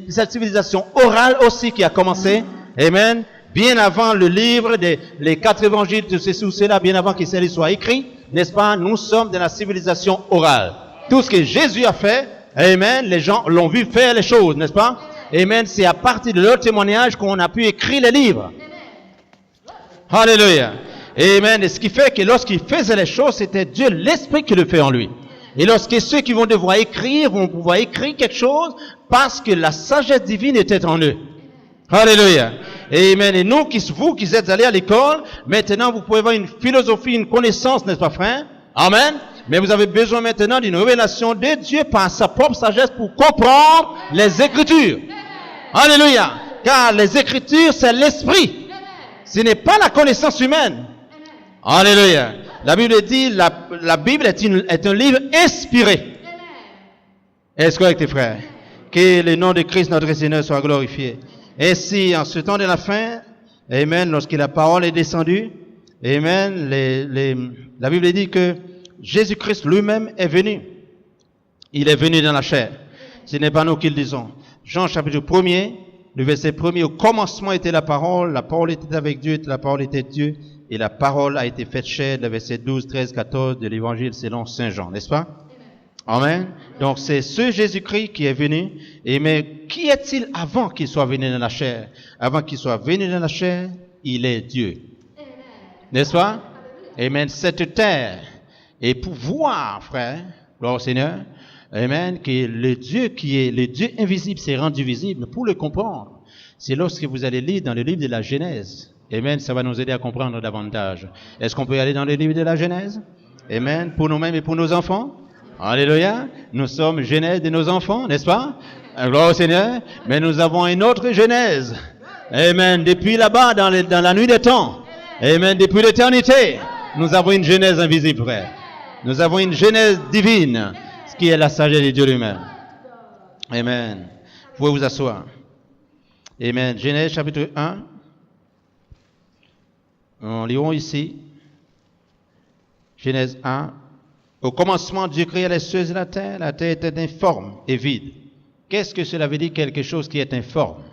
Cette civilisation orale aussi qui a commencé, amen, bien avant le livre, les 4 évangiles, de ceci ou cela, bien avant que cela soit écrit, n'est-ce pas, nous sommes dans la civilisation orale. Tout ce que Jésus a fait, amen, les gens l'ont vu faire les choses, n'est-ce pas, amen, c'est à partir de leur témoignage qu'on a pu écrire les livres. Alléluia. Amen, et ce qui fait que lorsqu'il faisait les choses, c'était Dieu, l'Esprit qui le fait en lui. Et lorsque ceux qui vont devoir écrire, vont pouvoir écrire quelque chose parce que la sagesse divine était en eux. Alléluia. Amen. Et nous, vous qui êtes allés à l'école, maintenant vous pouvez avoir une philosophie, une connaissance, n'est-ce pas frère? Amen. Mais vous avez besoin maintenant d'une révélation de Dieu par sa propre sagesse pour comprendre les Écritures. Alléluia. Car les Écritures, c'est l'Esprit. Ce n'est pas la connaissance humaine. Alléluia. La Bible dit, la Bible est un livre inspiré. Est-ce correct, frères? Que le nom de Christ, notre Seigneur, soit glorifié. Ainsi, en ce temps de la fin, amen, lorsque la parole est descendue, amen, la Bible dit que Jésus-Christ lui-même est venu. Il est venu dans la chair. Ce n'est pas nous qui le disons. Jean chapitre 1er, le verset 1er, au commencement était la parole était avec Dieu, la parole était Dieu. Et la parole a été faite chair, le verset 12, 13, 14 de l'évangile selon Saint Jean, n'est-ce pas? Amen. Donc c'est ce Jésus-Christ qui est venu. Et mais qui est-il avant qu'il soit venu dans la chair? Avant qu'il soit venu dans la chair, il est Dieu. N'est-ce pas? Amen. Cette terre. Et pour voir, frère, gloire au Seigneur, amen, que le Dieu qui est le Dieu invisible s'est rendu visible. Pour le comprendre, c'est lorsque vous allez lire dans le livre de la Genèse. Amen, ça va nous aider à comprendre davantage. Est-ce qu'on peut aller dans le livre de la Genèse? Amen, pour nous-mêmes et pour nos enfants? Alléluia, nous sommes Genèse de nos enfants, n'est-ce pas? Gloire au Seigneur, mais nous avons une autre Genèse. Amen, depuis là-bas, dans la nuit des temps. Amen, depuis l'éternité, nous avons une Genèse invisible, frère. Nous avons une Genèse divine, ce qui est la sagesse de Dieu lui-même. Amen. Vous pouvez vous asseoir. Amen, Genèse chapitre 1. Nous lirons ici, Genèse 1. Au commencement, Dieu créa les cieux et la terre était informe et vide. Qu'est-ce que cela veut dire, quelque chose qui est informe?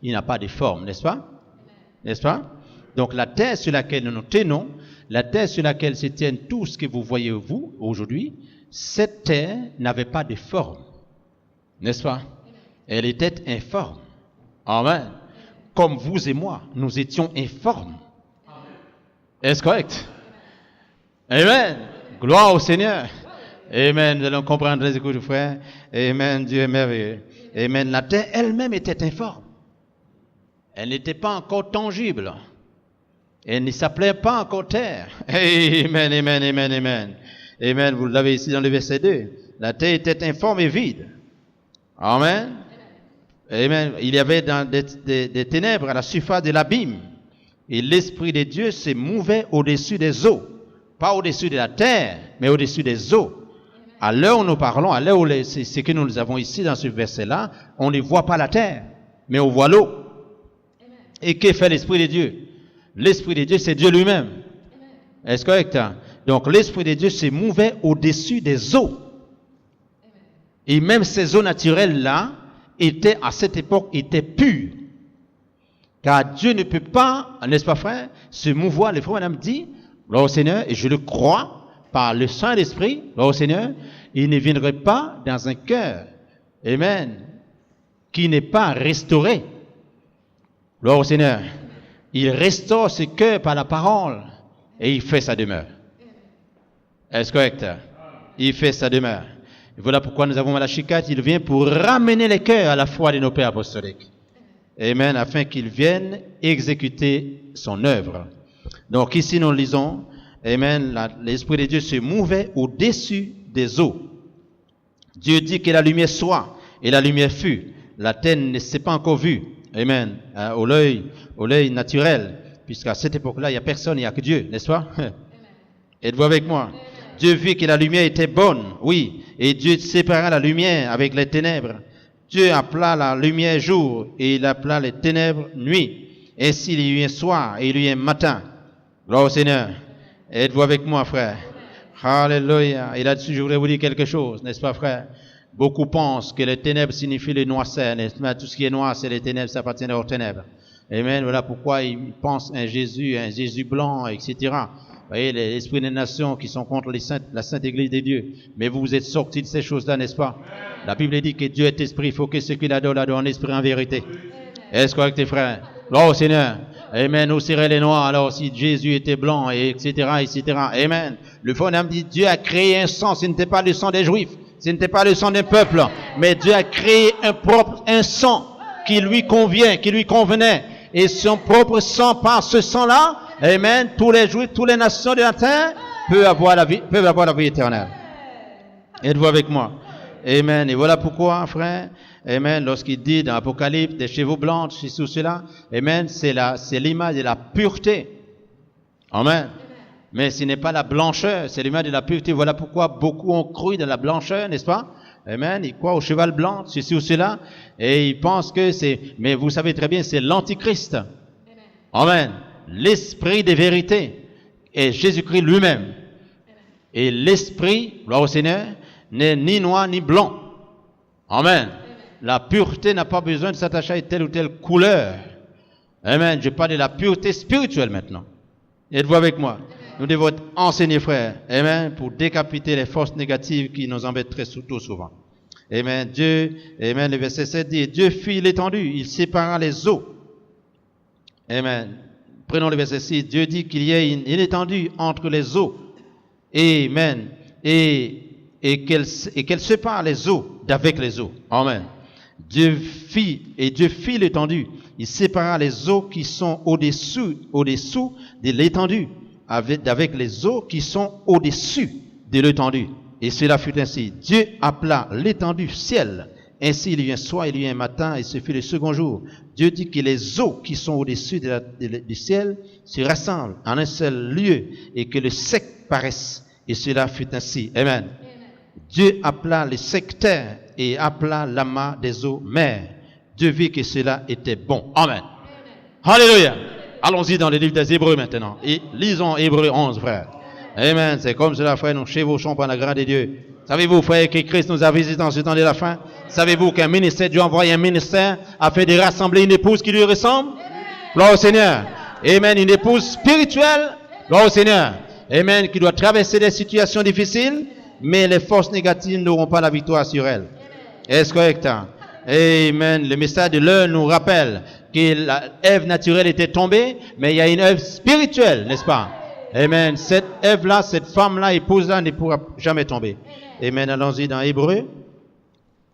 Il n'a pas de forme, n'est-ce pas? N'est-ce pas? Donc la terre sur laquelle nous nous tenons, la terre sur laquelle se tiennent tout ce que vous voyez vous aujourd'hui, cette terre n'avait pas de forme, n'est-ce pas? Elle était informe. Amen. Comme vous et moi, nous étions informes. Est-ce correct? Amen. Gloire au Seigneur. Amen. Nous allons comprendre les écoutes, frère. Amen. Dieu est merveilleux. Amen. La terre elle-même était informe. Elle n'était pas encore tangible. Elle ne s'appelait pas encore terre. Amen, amen, amen, amen. Amen. Vous l'avez ici dans le verset 2. La terre était informe et vide. Amen. Amen. Il y avait des ténèbres à la surface de l'abîme. Et l'Esprit de Dieu se mouvait au-dessus des eaux. Pas au-dessus de la terre, mais au-dessus des eaux. À l'heure où nous parlons, à l'heure où c'est ce que nous avons ici dans ce verset-là, on ne voit pas la terre, mais on voit l'eau. Et que fait l'Esprit de Dieu? L'Esprit de Dieu, c'est Dieu lui-même. Est-ce correct? Donc l'Esprit de Dieu se mouvait au-dessus des eaux. Et même ces eaux naturelles-là, étaient à cette époque, étaient pures. Car Dieu ne peut pas, n'est-ce pas frère, se mouvoir. Le frère madame dit, gloire au Seigneur, et je le crois, par le Saint-Esprit, gloire au Seigneur, il ne viendrait pas dans un cœur, amen, qui n'est pas restauré. Gloire au Seigneur. Il restaure ce cœur par la parole, et il fait sa demeure. Est-ce correct? Il fait sa demeure. Et voilà pourquoi nous avons Malachie 4, il vient pour ramener les cœurs à la foi de nos pères apostoliques. Amen, afin qu'il vienne exécuter son œuvre. Donc ici nous lisons, amen, l'Esprit de Dieu se mouvait au-dessus des eaux. Dieu dit que la lumière soit, et la lumière fut. La terre ne s'est pas encore vue. Amen. Au l'œil naturel. Puisqu'à cette époque-là, il n'y a personne, il n'y a que Dieu, n'est-ce pas? Êtes-vous avec moi? Dieu vit que la lumière était bonne, oui. Et Dieu sépara la lumière avec les ténèbres. Dieu appela la lumière jour et il appela les ténèbres nuit. Ainsi il y eut un soir et il y eut un matin. Gloire au Seigneur. Êtes-vous avec moi, frère? Alléluia. Et là-dessus, je voudrais vous dire quelque chose, n'est-ce pas, frère? Beaucoup pensent que les ténèbres signifient les noirceurs, n'est-ce pas? Tout ce qui est noir, c'est les ténèbres, ça appartient aux ténèbres. Amen. Voilà pourquoi ils pensent un Jésus blanc, etc. Vous voyez, l'esprit des nations qui sont contre la Sainte Église de Dieu. Mais vous êtes sortis de ces choses-là, n'est-ce pas? La Bible dit que Dieu est esprit, il faut que ceux qui l'adorent l'adorent en esprit en vérité. Est-ce correct, tes frères? Gloire au Seigneur. Amen. Où seraient les noirs alors si Jésus était blanc, et etc., etc. Amen. Le Fondateur dit Dieu a créé un sang, ce n'était pas le sang des Juifs, ce n'était pas le sang d'un peuple, mais Dieu a créé un sang qui lui convient, qui lui convenait. Et son propre sang, par ce sang-là, amen, tous les Juifs, toutes les nations de la terre peuvent avoir la vie éternelle. Êtes-vous avec moi? Amen. Et voilà pourquoi, frère, amen, lorsqu'il dit dans l'Apocalypse des chevaux blancs, ceci ou cela, amen, c'est l'image de la pureté. Amen. Mais ce n'est pas la blancheur, c'est l'image de la pureté. Voilà pourquoi beaucoup ont cru dans la blancheur, n'est-ce pas? Amen. Ils croient au cheval blanc, ceci ou cela, et ils pensent que c'est, mais vous savez très bien, c'est l'antichrist. Amen. L'esprit de vérité est Jésus-Christ lui-même. Et l'esprit, gloire au Seigneur, n'est ni noir ni blanc. Amen. La pureté n'a pas besoin de s'attacher à telle ou telle couleur. Amen. Je parle de la pureté spirituelle maintenant. Êtes-vous avec moi? Nous devons être enseignés, frères. Amen. Pour décapiter les forces négatives qui nous embêtent très souvent. Amen. Dieu, amen. Le verset 7 dit, Dieu fit l'étendue, il sépara les eaux. Amen. Prenons le verset 6. Dieu dit qu'il y ait une étendue entre les eaux. Amen. Et qu'elle sépare les eaux d'avec les eaux. Amen. Dieu fit l'étendue. Il sépara les eaux qui sont au-dessous de l'étendue avec les eaux qui sont au-dessus de l'étendue. Et cela fut ainsi. Dieu appela l'étendue ciel. Ainsi il y eut un soir, il y eut un matin, et ce fut le second jour. Dieu dit que les eaux qui sont au-dessus du ciel se rassemblent en un seul lieu et que le sec paraisse. Et cela fut ainsi. Amen. Dieu appela les secteurs et appela l'amas des eaux mer. Dieu vit que cela était bon. Amen. Alléluia. Allons-y dans le livre des Hébreux maintenant. Et lisons Hébreux 11, frère. Amen. C'est comme cela, frère, nous chevauchons par la grâce de Dieu. Savez-vous, frère, que Christ nous a visités en ce temps de la fin? Savez-vous qu'un ministère, Dieu a envoyé un ministère afin de rassembler une épouse qui lui ressemble? Gloire au Seigneur. Amen. Une épouse spirituelle. Gloire au Seigneur. Amen. Qui doit traverser des situations difficiles, mais les forces négatives n'auront pas la victoire sur elle. Est-ce correct? Amen. Le message de l'heure nous rappelle que l'Ève naturelle était tombée, mais il y a une Ève spirituelle, n'est-ce pas? Amen. Cette Ève-là, cette femme-là, épouse-là, ne pourra jamais tomber. Amen. Allons-y dans Hébreux.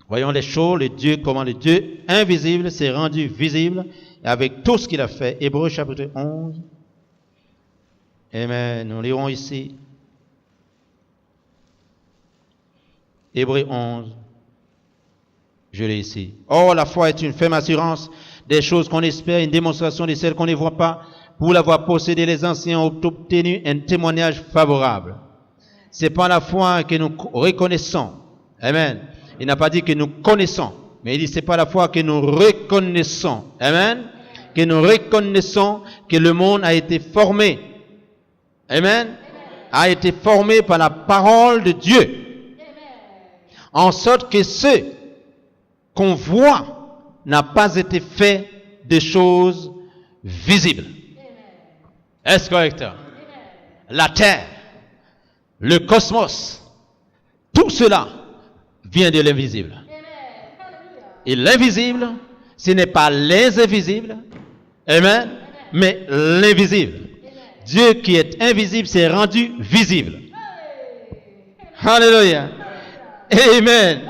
Voyons les choses, comment le Dieu invisible s'est rendu visible avec tout ce qu'il a fait. Hébreux chapitre 11. Amen. Nous lirons ici. Hébreux 11. Je l'ai ici. Or, la foi est une ferme assurance des choses qu'on espère, une démonstration de celles qu'on ne voit pas. Pour l'avoir possédé, les anciens ont obtenu un témoignage favorable. C'est pas la foi que nous reconnaissons. Amen. Il n'a pas dit que nous connaissons, mais il dit c'est pas la foi que nous reconnaissons. Amen. Que nous reconnaissons que le monde a été formé. Amen. A été formé par la parole de Dieu. En sorte que ce qu'on voit n'a pas été fait de choses visibles. Est-ce correct? La terre, le cosmos, tout cela vient de l'invisible. Et l'invisible, ce n'est pas les invisibles, amen, mais l'invisible. Dieu qui est invisible s'est rendu visible. Alléluia. Amen.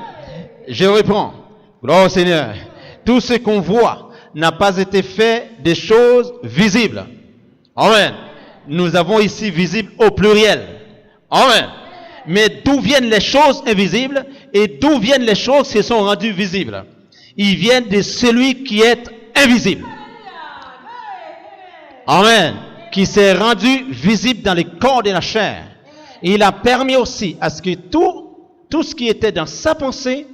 Je reprends. Gloire au Seigneur. Tout ce qu'on voit n'a pas été fait des choses visibles. Amen. Nous avons ici visible au pluriel. Amen. Mais d'où viennent les choses invisibles? Et d'où viennent les choses qui sont rendues visibles? Ils viennent de celui qui est invisible. Amen. Qui s'est rendu visible dans les corps de la chair. Et il a permis aussi à ce que tout ce qui était dans sa pensée,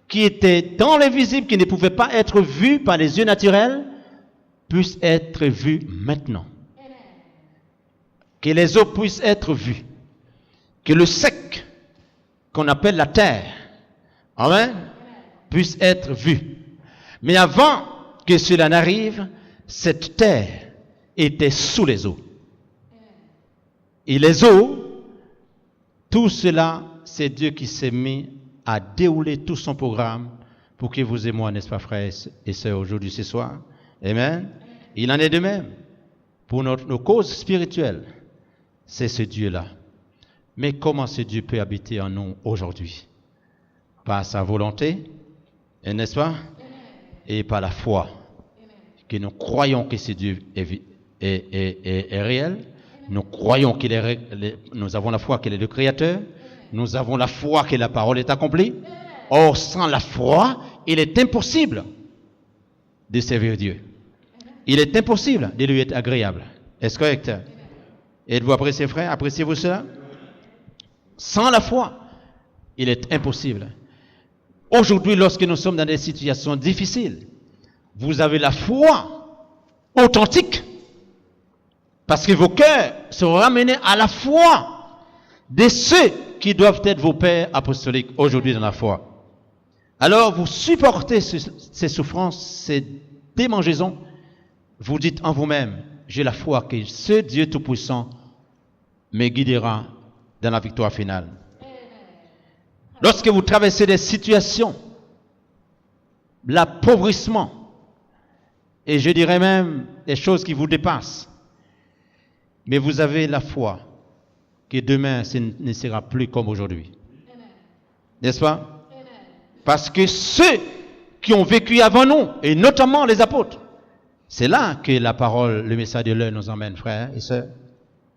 qui était dans l'invisible, qui ne pouvait pas être vu par les yeux naturels, puisse être vu maintenant. Que les eaux puissent être vues. Que le sec, qu'on appelle la terre, amen, puisse être vu. Mais avant que cela n'arrive, cette terre était sous les eaux. Et les eaux, tout cela, c'est Dieu qui s'est mis à dérouler tout son programme pour que vous et moi, n'est-ce pas, frères et sœurs, aujourd'hui, ce soir. Amen. Il en est de même pour nos causes spirituelles. C'est ce Dieu-là. Mais comment ce Dieu peut habiter en nous aujourd'hui? Par sa volonté, n'est-ce pas? Et par la foi. Que nous croyons que ce Dieu est réel. Nous croyons qu'il est nous avons la foi qu'il est le Créateur. Nous avons la foi que la parole est accomplie. Or, sans la foi, il est impossible de servir Dieu. Il est impossible de lui être agréable. Est-ce correct? Êtes-vous apprécié, frère? Appréciez-vous cela? Sans la foi, il est impossible. Aujourd'hui, lorsque nous sommes dans des situations difficiles, vous avez la foi authentique. Parce que vos cœurs sont ramenés à la foi de ceux qui doivent être vos pères apostoliques aujourd'hui dans la foi. Alors, vous supportez ces souffrances, ces démangeaisons. Vous dites en vous-même, j'ai la foi que ce Dieu Tout-Puissant me guidera dans la victoire finale. Lorsque vous traversez des situations, l'appauvrissement, et je dirais même des choses qui vous dépassent, mais vous avez la foi que demain ce ne sera plus comme aujourd'hui. N'est-ce pas? Parce que ceux qui ont vécu avant nous, et notamment les apôtres, c'est là que la parole, le message de l'heure nous emmène, frères et sœurs,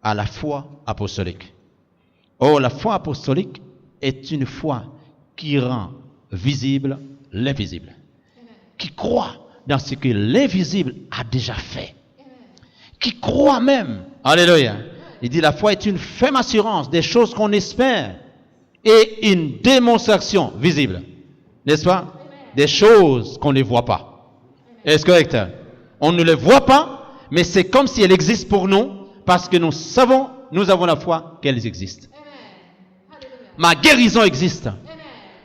à la foi apostolique. Or, la foi apostolique est une foi qui rend visible l'invisible. Qui croit dans ce que l'invisible a déjà fait. Qui croit même, alléluia, il dit la foi est une ferme assurance des choses qu'on espère et une démonstration visible. N'est-ce pas? Des choses qu'on ne voit pas. Est-ce correct? On ne les voit pas, mais c'est comme si elles existent pour nous parce que nous savons, nous avons la foi qu'elles existent. Ma guérison existe.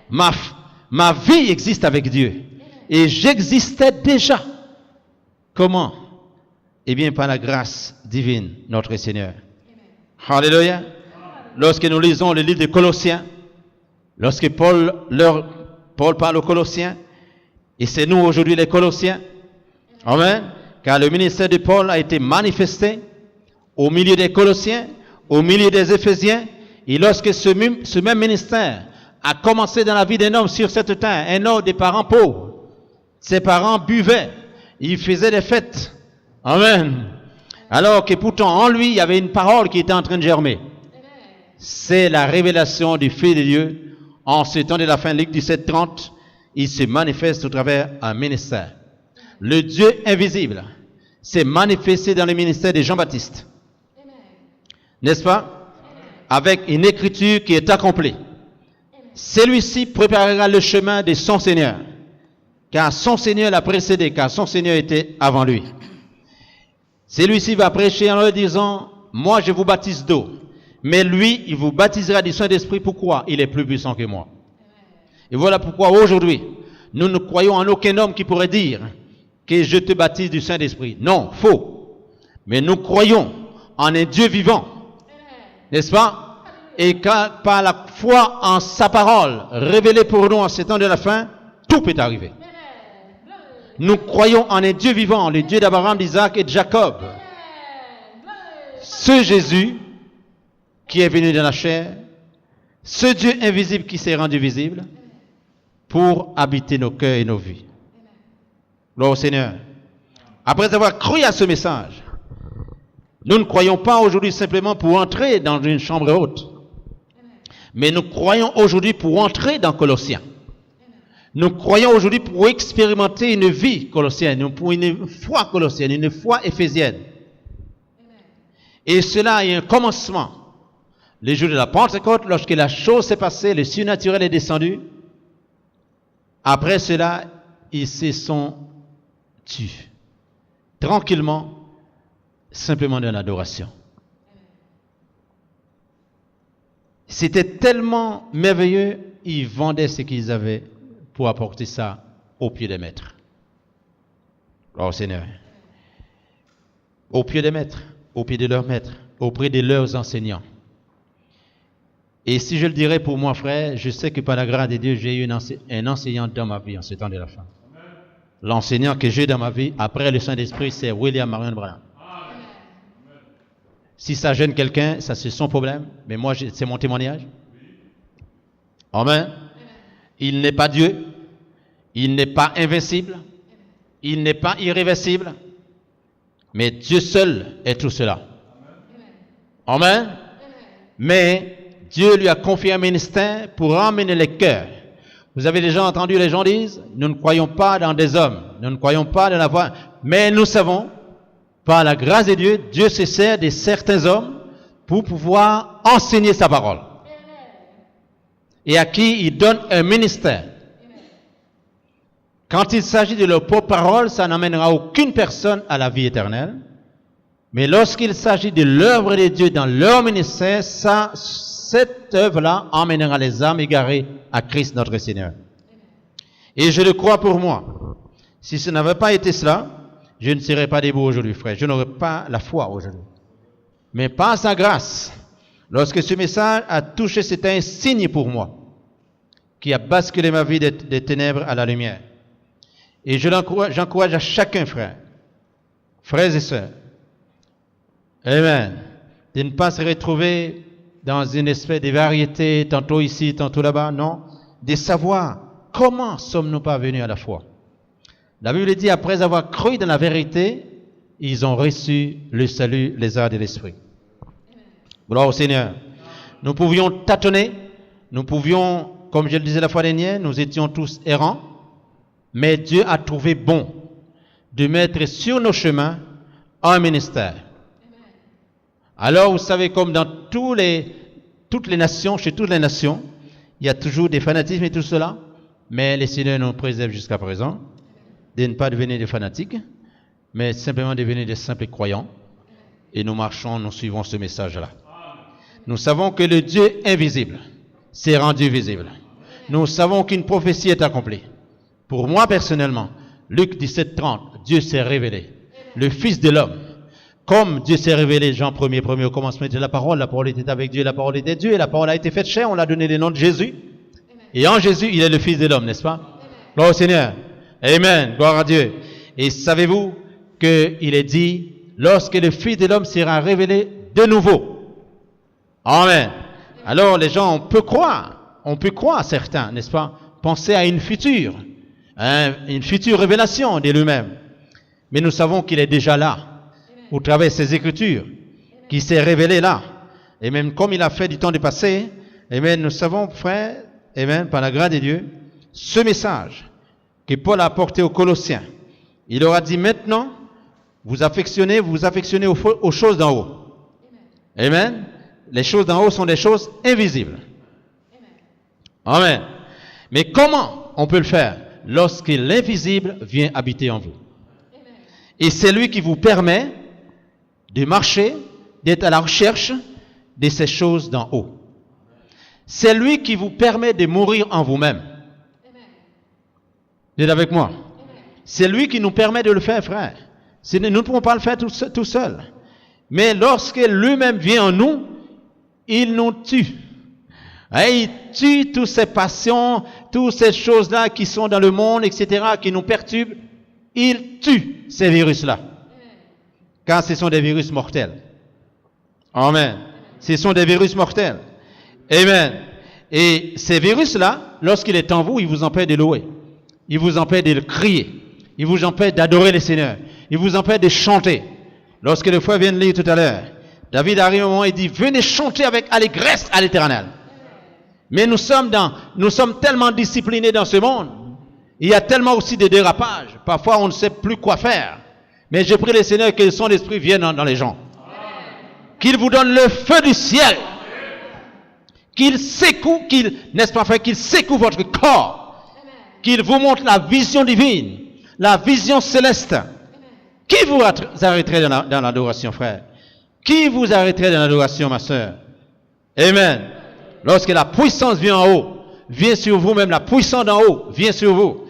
Ma vie existe avec Dieu. Et j'existais déjà. Comment? Eh bien, par la grâce divine, notre Seigneur. Alléluia. Lorsque nous lisons le livre des Colossiens, lorsque Paul parle aux Colossiens, et c'est nous aujourd'hui les Colossiens, amen, car le ministère de Paul a été manifesté au milieu des Colossiens, au milieu des Éphésiens, et lorsque ce même ministère a commencé dans la vie d'un homme sur cette terre, un homme des parents pauvres, ses parents buvaient, ils faisaient des fêtes, amen, alors que pourtant en lui il y avait une parole qui était en train de germer. C'est la révélation du Fils de Dieu. En ce temps de la fin, Luc 17:30, il se manifeste au travers un ministère. Le Dieu invisible s'est manifesté dans le ministère de Jean-Baptiste. N'est-ce pas? Avec une écriture qui est accomplie. Celui-ci préparera le chemin de son Seigneur. Car son Seigneur l'a précédé, car son Seigneur était avant lui. Celui-ci va prêcher en leur disant, moi je vous baptise d'eau. Mais lui, il vous baptisera du Saint-Esprit. Pourquoi? Il est plus puissant que moi. Et voilà pourquoi aujourd'hui, nous ne croyons en aucun homme qui pourrait dire que je te baptise du Saint-Esprit. Non, faux. Mais nous croyons en un Dieu vivant. N'est-ce pas? Et par la foi en sa parole, révélée pour nous en ces temps de la fin, tout peut arriver. Nous croyons en un Dieu vivant, le Dieu d'Abraham, d'Isaac et de Jacob. Ce Jésus qui est venu dans la chair, ce Dieu invisible qui s'est rendu visible pour habiter nos cœurs et nos vies. Gloire au Seigneur. Après avoir cru à ce message, nous ne croyons pas aujourd'hui simplement pour entrer dans une chambre haute, Mais nous croyons aujourd'hui pour entrer dans Colossiens. Nous croyons aujourd'hui pour expérimenter une vie colossienne, pour une foi colossienne, une foi éphésienne. Et cela est un commencement. Les jours de la Pentecôte, lorsque la chose s'est passée, le surnaturel est descendu. Après cela, ils se sont tus. Tranquillement, simplement dans l'adoration. C'était tellement merveilleux, ils vendaient ce qu'ils avaient pour apporter ça au pied des maîtres. Oh Seigneur. Au pied des maîtres, au pied de leurs maîtres, auprès de leurs enseignants. Et si je le dirais pour moi, frère, je sais que par la grâce de Dieu, j'ai eu un enseignant dans ma vie en ce temps de la fin. L'enseignant que j'ai dans ma vie, après le Saint-Esprit, c'est William Marion Branham. Si ça gêne quelqu'un, ça c'est son problème, mais moi, c'est mon témoignage. Amen. Il n'est pas Dieu, il n'est pas invincible, il n'est pas irréversible, mais Dieu seul est tout cela. Amen. Mais Dieu lui a confié un ministère pour emmener les cœurs. Vous avez déjà entendu les gens disent, nous ne croyons pas dans des hommes, nous ne croyons pas dans la voix, mais nous savons, par la grâce de Dieu, Dieu se sert de certains hommes pour pouvoir enseigner sa parole. Et à qui il donne un ministère. Quand il s'agit de leur propre parole, ça n'amènera aucune personne à la vie éternelle. Mais lorsqu'il s'agit de l'œuvre de Dieu dans leur ministère, cette œuvre-là emmènera les âmes égarées à Christ notre Seigneur. Et je le crois pour moi. Si ce n'avait pas été cela, je ne serais pas debout aujourd'hui, frère. Je n'aurais pas la foi aujourd'hui. Mais par sa grâce, lorsque ce message a touché, c'était un signe pour moi qui a basculé ma vie des ténèbres à la lumière. Et j'encourage à chacun, frère, frères et sœurs, amen, de ne pas se retrouver dans une espèce de variété, tantôt ici, tantôt là-bas, non, de savoir comment sommes-nous parvenus à la foi. La Bible dit, après avoir cru dans la vérité, ils ont reçu le salut, les arts de l'esprit. Gloire au Seigneur. Nous pouvions tâtonner, nous pouvions, comme je le disais la fois dernière, nous étions tous errants, mais Dieu a trouvé bon de mettre sur nos chemins un ministère. Alors, vous savez, comme dans toutes les nations, chez toutes les nations, il y a toujours des fanatismes et tout cela, mais le Seigneur nous préserve jusqu'à présent de ne pas devenir des fanatiques, mais simplement devenir des simples croyants. Et nous marchons, nous suivons ce message-là. Nous savons que le Dieu invisible s'est rendu visible. Nous savons qu'une prophétie est accomplie. Pour moi personnellement, Luc 17:30, Dieu s'est révélé. Le Fils de l'homme. Comme Dieu s'est révélé, Jean 1er, au commencement était la parole était avec Dieu, la parole était Dieu, et la parole a été faite chair, on l'a donné le nom de Jésus. Et en Jésus, il est le Fils de l'homme, n'est-ce pas? Gloire au Seigneur. Amen. Gloire à Dieu. Et savez-vous qu'il est dit, lorsque le Fils de l'homme sera révélé de nouveau. Amen. Alors les gens, on peut croire certains, n'est-ce pas? Penser à une future révélation de lui-même. Mais nous savons qu'il est déjà là, au travers de ses Écritures, qui s'est révélé là. Et même comme il a fait du temps du passé, amen, nous savons, frère, amen, par la grâce de Dieu, ce message que Paul a apporté aux Colossiens. Il leur a dit maintenant, vous vous affectionnez aux choses d'en haut. Amen. Les choses d'en haut sont des choses invisibles. Amen. Mais comment on peut le faire? Lorsque l'invisible vient habiter en vous. Et c'est lui qui vous permet de marcher, d'être à la recherche de ces choses d'en haut. C'est lui qui vous permet de mourir en vous-même. Vous êtes avec moi? C'est lui qui nous permet de le faire, frère. Nous ne pouvons pas le faire tout seul. Mais lorsque lui-même vient en nous, il nous tue. Et il tue toutes ces passions, toutes ces choses-là qui sont dans le monde, etc., qui nous perturbent. Il tue ces virus-là. Car ce sont des virus mortels. Amen. Ce sont des virus mortels. Amen. Et ces virus-là, lorsqu'il est en vous, il vous empêche de louer. Il vous empêche de le crier. Il vous empêche d'adorer le Seigneur. Il vous empêche de chanter. Lorsque le frère vient de lire tout à l'heure, David arrive au moment et dit, venez chanter avec allégresse à l'Éternel. Mais nous sommes tellement disciplinés dans ce monde. Il y a tellement aussi de dérapages. Parfois, on ne sait plus quoi faire. Mais je prie le Seigneur que son esprit vienne dans les gens. Qu'il vous donne le feu du ciel. Qu'il secoue, qu'il secoue votre corps. Qu'il vous montre la vision divine, la vision céleste. Qui vous arrêterait dans l'adoration, frère? Qui vous arrêterait dans l'adoration, ma soeur? Amen. Lorsque la puissance vient en haut, vient sur vous, même la puissance d'en haut vient sur vous.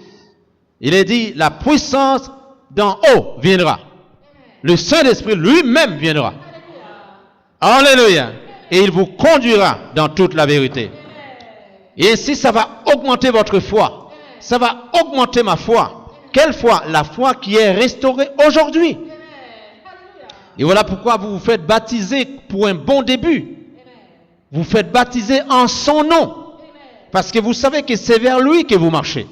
Il est dit, la puissance d'en haut viendra. Le Saint-Esprit lui-même viendra. Alléluia. Et il vous conduira dans toute la vérité. Et ainsi, ça va augmenter votre foi. Ça va augmenter ma foi. Quelle foi? La foi qui est restaurée aujourd'hui. Et voilà pourquoi vous vous faites baptiser pour un bon début. Vous faites baptiser en son nom. Parce que vous savez que c'est vers lui que vous marchez.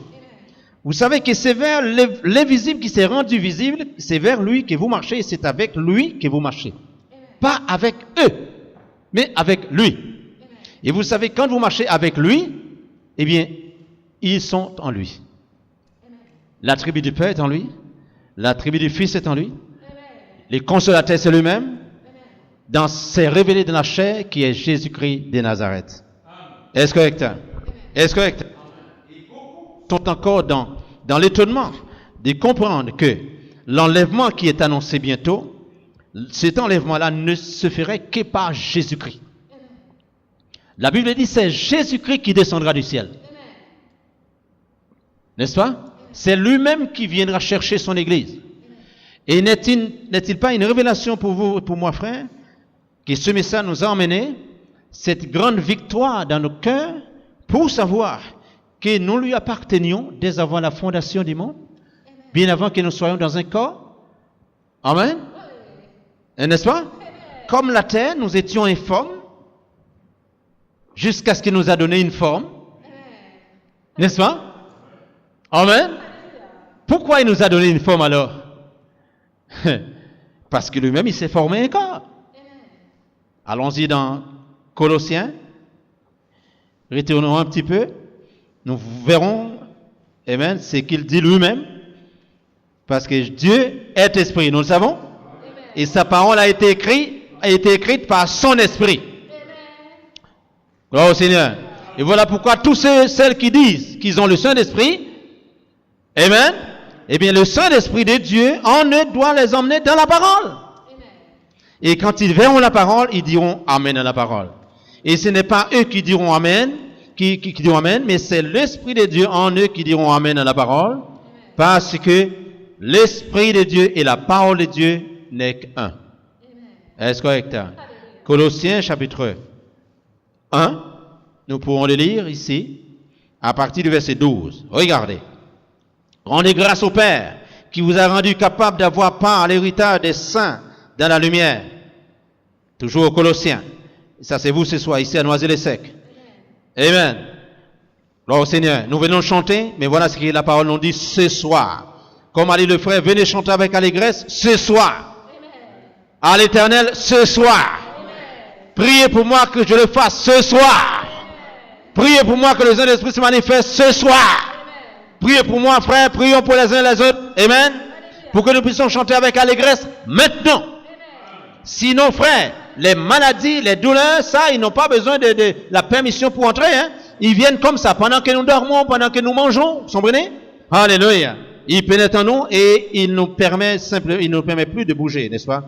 Vous savez que c'est vers l'invisible qui s'est rendu visible. C'est vers lui que vous marchez et c'est avec lui que vous marchez. Pas avec eux, mais avec lui. Et vous savez, quand vous marchez avec lui, eh bien, ils sont en lui. La tribu du Père est en lui. La tribu du Fils est en lui. Les consolateurs, c'est lui-même. C'est révélé dans la chair qui est Jésus-Christ de Nazareth. Est-ce correct? Est-ce correct? Ils sont encore dans l'étonnement de comprendre que l'enlèvement qui est annoncé bientôt, cet enlèvement-là ne se ferait que par Jésus-Christ. La Bible dit c'est Jésus-Christ qui descendra du ciel. N'est-ce pas? C'est lui-même qui viendra chercher son Église. Et n'est-il pas une révélation pour vous et pour moi, frère, que ce message nous a emmené cette grande victoire dans nos cœurs pour savoir que nous lui appartenions dès avant la fondation du monde, bien avant que nous soyons dans un corps. Amen. N'est-ce pas? Comme la terre, nous étions informes jusqu'à ce qu'il nous a donné une forme. N'est-ce pas? Amen. Pourquoi il nous a donné une forme alors? Parce que lui-même, il s'est formé un corps. Allons-y dans Colossiens. Retournons un petit peu. Nous verrons, amen, ce qu'il dit lui-même. Parce que Dieu est esprit, nous le savons. Et sa parole a été écrite par son esprit. Gloire au Seigneur. Et voilà pourquoi tous celles qui disent qu'ils ont le Saint-Esprit, amen, eh bien le Saint-Esprit de Dieu en eux doit les emmener dans la parole. Et quand ils verront la parole, ils diront Amen à la parole. Et ce n'est pas eux qui diront Amen, qui diront Amen, mais c'est l'Esprit de Dieu en eux qui diront Amen à la parole, parce que l'Esprit de Dieu et la parole de Dieu n'est qu'un. Est-ce correct? Colossiens chapitre 1, nous pourrons le lire ici, à partir du verset 12. Regardez. Rendez grâce au Père, qui vous a rendu capable d'avoir part à l'héritage des saints dans la lumière. Toujours aux Colossiens. Ça c'est vous ce soir, ici à Noisy-le-Sec. Amen. Gloire au Seigneur. Nous venons chanter, mais voilà ce que la parole nous dit ce soir. Comme a dit le frère, venez chanter avec allégresse ce soir. À l'Éternel ce soir. Priez pour moi que je le fasse ce soir. Priez pour moi que le Saint-Esprit se manifeste ce soir. Priez pour moi, frère, prions pour les uns et les autres. Amen. Pour que nous puissions chanter avec allégresse maintenant. Sinon, frère, les maladies, les douleurs, ça, ils n'ont pas besoin de la permission pour entrer. Hein. Ils viennent comme ça, pendant que nous dormons, pendant que nous mangeons. Vous comprenez? Alléluia. Ils pénètrent en nous et ils nous permettent plus de bouger, n'est-ce pas?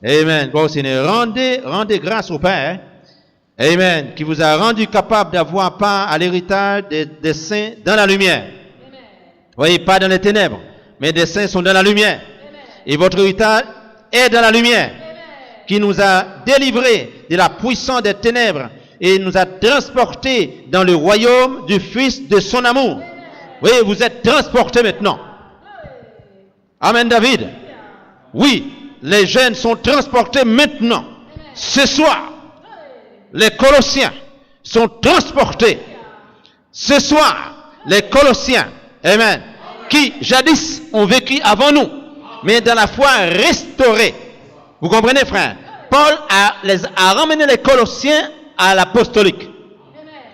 Amen. Bon, Seigneur, rendez grâce au Père. Amen. Qui vous a rendu capable d'avoir part à l'héritage des saints dans la lumière. Vous voyez, pas dans les ténèbres, mais des saints sont dans la lumière. Et votre héritage est dans la lumière. Qui nous a délivrés de la puissance des ténèbres et nous a transportés dans le royaume du Fils de son amour. Oui, vous êtes transportés maintenant. Amen, David. Oui, les jeunes sont transportés maintenant. Ce soir, les Colossiens sont transportés. Ce soir, les Colossiens, amen, qui jadis ont vécu avant nous, mais dans la foi restaurée. Vous comprenez, frère? Paul a ramené les Colossiens à l'apostolique.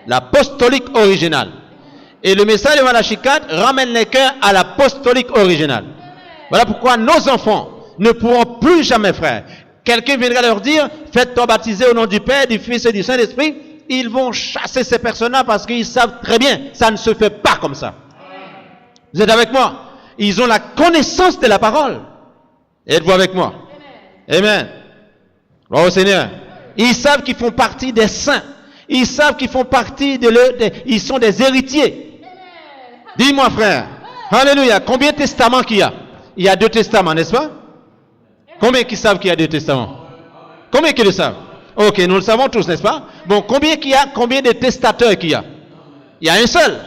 L'apostolique original. Et le message de Malachie 4 ramène les cœurs à l'apostolique original. Voilà pourquoi nos enfants ne pourront plus jamais, frère. Quelqu'un viendra leur dire, faites-toi baptiser au nom du Père, du Fils et du Saint-Esprit. Ils vont chasser ces personnes-là parce qu'ils savent très bien, ça ne se fait pas comme ça. Vous êtes avec moi? Ils ont la connaissance de la parole. Êtes-vous avec moi? Amen. Gloire au Seigneur. Ils savent qu'ils font partie des saints. Ils savent qu'ils font partie ils sont des héritiers. Dis-moi, frère. Alléluia. Combien de testaments qu'il y a? Il y a 2 testaments, n'est-ce pas? Combien qui savent qu'il y a 2 testaments? Combien qui le savent? Ok, nous le savons tous, n'est-ce pas? Bon, combien de testateurs qu'il y a? Il y a un seul,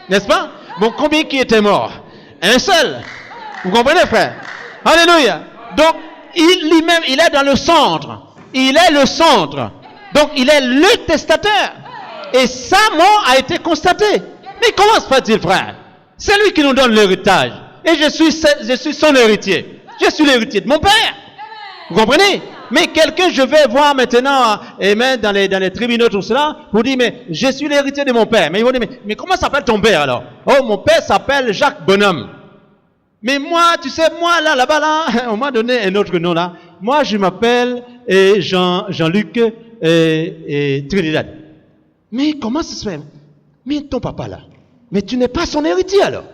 n'est-ce pas? Bon, combien qui étaient morts? Un seul. Vous comprenez, frère? Alléluia. Donc, lui-même, il est dans le centre. Il est le centre. Donc, il est le testateur. Et sa mort a été constatée. Mais comment se fait-il, frère? C'est lui qui nous donne l'héritage. Et je suis son héritier. Je suis l'héritier de mon père. Vous comprenez? Mais quelqu'un, je vais voir maintenant, amen, dans les tribunaux, tout cela, vous dit, mais je suis l'héritier de mon père. Mais ils vont dire, mais comment s'appelle ton père alors? Oh, mon père s'appelle Jacques Bonhomme. Mais moi, tu sais, moi, là-bas, là, on m'a donné un autre nom, là. Moi, je m'appelle Jean-Luc Trinidad. Mais comment ça se fait? Mais ton papa, là. Mais tu n'es pas son héritier, alors.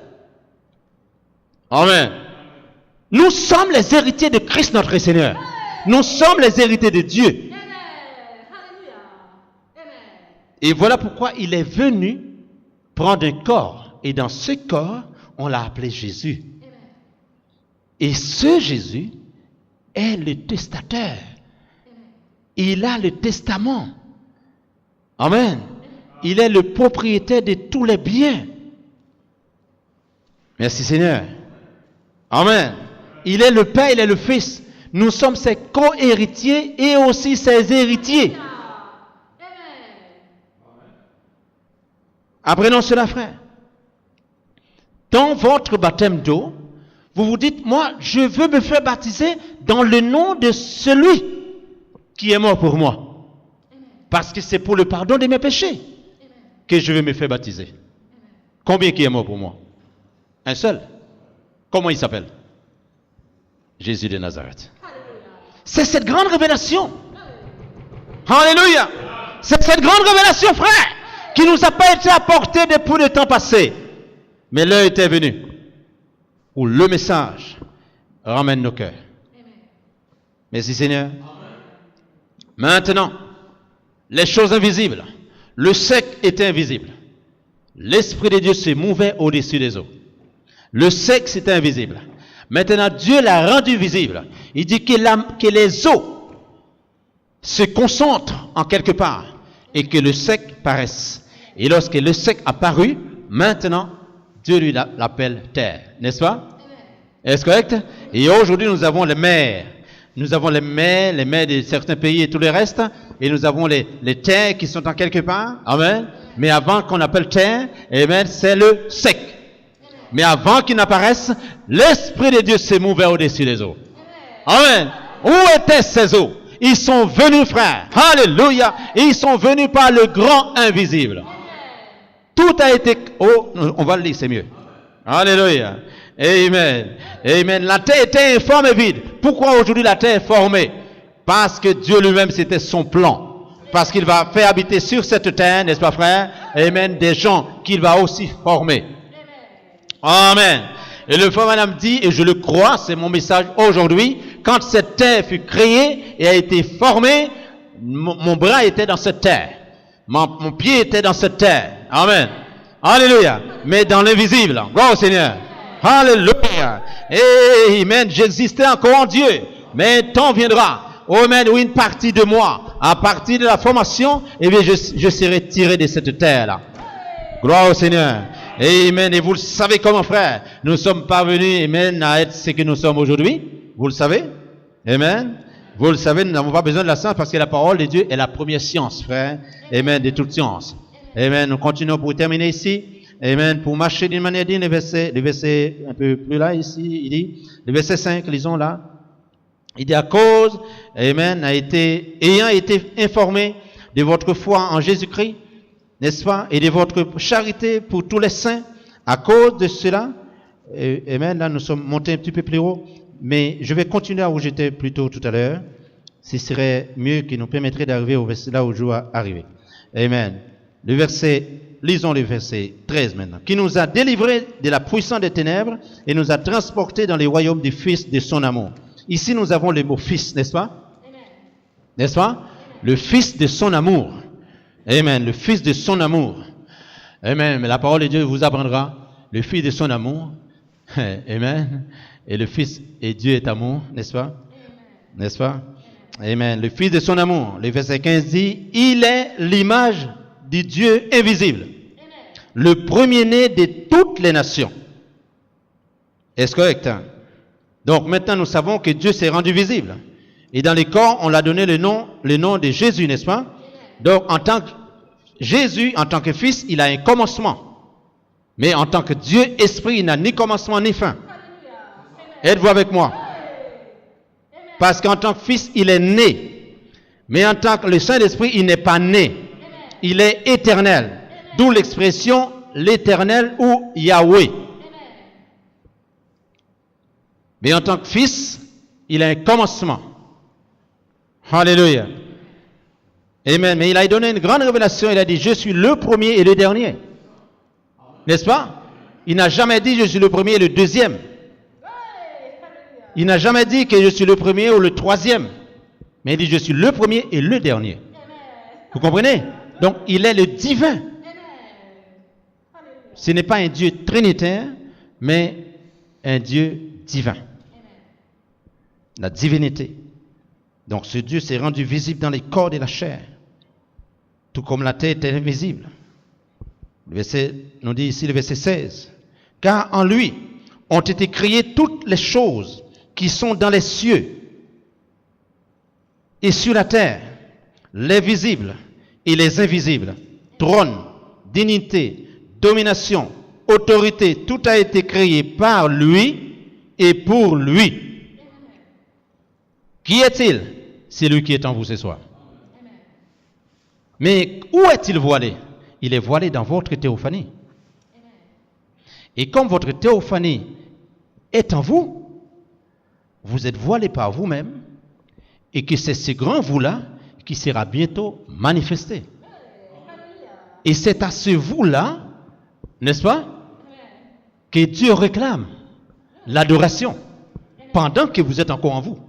Amen. Nous sommes les héritiers de Christ, notre Seigneur. Nous sommes les héritiers de Dieu. Et voilà pourquoi il est venu prendre un corps. Et dans ce corps, on l'a appelé Jésus. Et ce Jésus est le testateur. Il a le testament. Amen. Il est le propriétaire de tous les biens. Merci Seigneur. Amen. Il est le Père, il est le Fils. Nous sommes ses co-héritiers et aussi ses héritiers. Apprenons cela, frère. Dans votre baptême d'eau, vous vous dites, moi, je veux me faire baptiser dans le nom de celui qui est mort pour moi. Parce que c'est pour le pardon de mes péchés que je veux me faire baptiser. Combien qui est mort pour moi? Un seul. Comment il s'appelle? Jésus de Nazareth. C'est cette grande révélation. Alléluia. C'est cette grande révélation, frère, qui nous a pas été apportée depuis le temps passé. Mais l'heure était venue où le message ramène nos cœurs. Merci Seigneur. Maintenant, les choses invisibles. Le sec était invisible. L'Esprit de Dieu se mouvait au-dessus des eaux. Le sec, c'était invisible. Maintenant, Dieu l'a rendu visible. Il dit que les eaux se concentrent en quelque part et que le sec paraisse. Et lorsque le sec apparut, maintenant, Dieu lui l'appelle terre. N'est-ce pas? Est-ce correct? Et aujourd'hui, nous avons les mers. Nous avons les mers de certains pays et tout le reste. Et nous avons les terres qui sont en quelque part. Amen. Mais avant qu'on appelle terre, amen, c'est le sec. Mais avant qu'il n'apparaisse, l'Esprit de Dieu s'est mouvé au-dessus des eaux. Amen. Où étaient ces eaux? Ils sont venus, frère. Alléluia. Et ils sont venus par le grand invisible. Tout a été... Oh, on va le lire, c'est mieux. Alléluia. Amen. Amen. La terre était informe et vide. Pourquoi aujourd'hui la terre est formée? Parce que Dieu lui-même, c'était son plan. Parce qu'il va faire habiter sur cette terre, n'est-ce pas, frère? Amen. Des gens qu'il va aussi former. Amen. Et le frère madame dit, et je le crois, c'est mon message aujourd'hui, quand cette terre fut créée et a été formée, mon bras était dans cette terre. Mon pied était dans cette terre. Amen. Alléluia. Mais dans l'invisible. Gloire au Seigneur. Alléluia. Amen. J'existais encore en Dieu. Mais un temps viendra. Amen. Où une partie de moi, à partir de la formation, eh bien, je serai tiré de cette terre-là. Gloire au Seigneur. Amen. Et vous le savez comment, frère, nous sommes parvenus, amen, à être ce que nous sommes aujourd'hui. Vous le savez. Amen. Vous le savez, nous n'avons pas besoin de la science parce que la parole de Dieu est la première science, frère. Amen. De toute science. Amen. Nous continuons pour terminer ici. Amen. Pour marcher d'une manière digne, le verset un peu plus là, ici, il dit, le verset 5, lisons là. Il dit, à cause, amen, ayant été informé de votre foi en Jésus-Christ, n'est-ce pas, et de votre charité pour tous les saints. À cause de cela, amen, là nous sommes montés un petit peu plus haut, mais je vais continuer à où j'étais plus tôt tout à l'heure. Ce serait mieux qui nous permettrait d'arriver au verset là où je dois arriver. Amen. Lisons le verset 13 maintenant. Qui nous a délivrés de la puissance des ténèbres et nous a transportés dans les royaumes du Fils de son amour. Ici nous avons le mot Fils, n'est-ce pas? Amen. N'est-ce pas? Amen. Le Fils de son amour. Amen. Le Fils de son amour. Amen. Mais la parole de Dieu vous apprendra. Le Fils de son amour. Amen. Et le Fils et Dieu est amour, n'est-ce pas? Amen. N'est-ce pas? Amen. Le Fils de son amour. Le verset 15 dit, il est l'image du Dieu invisible. Amen. Le premier-né de toutes les nations. Est-ce correct? Donc maintenant nous savons que Dieu s'est rendu visible. Et dans les corps, on l'a donné le nom de Jésus, n'est-ce pas? Amen. Donc en tant que Jésus, en tant que Fils, il a un commencement. Mais en tant que Dieu, Esprit, il n'a ni commencement ni fin. Êtes-vous avec moi? Parce qu'en tant que Fils, il est né. Mais en tant que le Saint-Esprit, il n'est pas né. Il est éternel. D'où l'expression l'éternel ou Yahweh. Mais en tant que Fils, il a un commencement. Alléluia. Amen. Mais il a donné une grande révélation. Il a dit, je suis le premier et le dernier. N'est-ce pas? Il n'a jamais dit, je suis le premier et le deuxième. Il n'a jamais dit que je suis le premier ou le troisième. Mais il dit, je suis le premier et le dernier. Vous comprenez? Donc, il est le divin. Ce n'est pas un Dieu trinitaire, mais un Dieu divin. La divinité. Donc, ce Dieu s'est rendu visible dans les corps de la chair. Tout comme la terre est invisible. Le verset, nous dit ici le verset 16. Car en lui ont été créées toutes les choses qui sont dans les cieux et sur la terre, les visibles et les invisibles, trône, dignité, domination, autorité, tout a été créé par lui et pour lui. Qui est-il? C'est lui qui est en vous ce soir. Mais où est-il voilé? Il est voilé dans votre théophanie. Et comme votre théophanie est en vous, vous êtes voilé par vous-même et que c'est ce grand vous-là qui sera bientôt manifesté. Et c'est à ce vous-là, n'est-ce pas, que Dieu réclame l'adoration pendant que vous êtes encore en vous.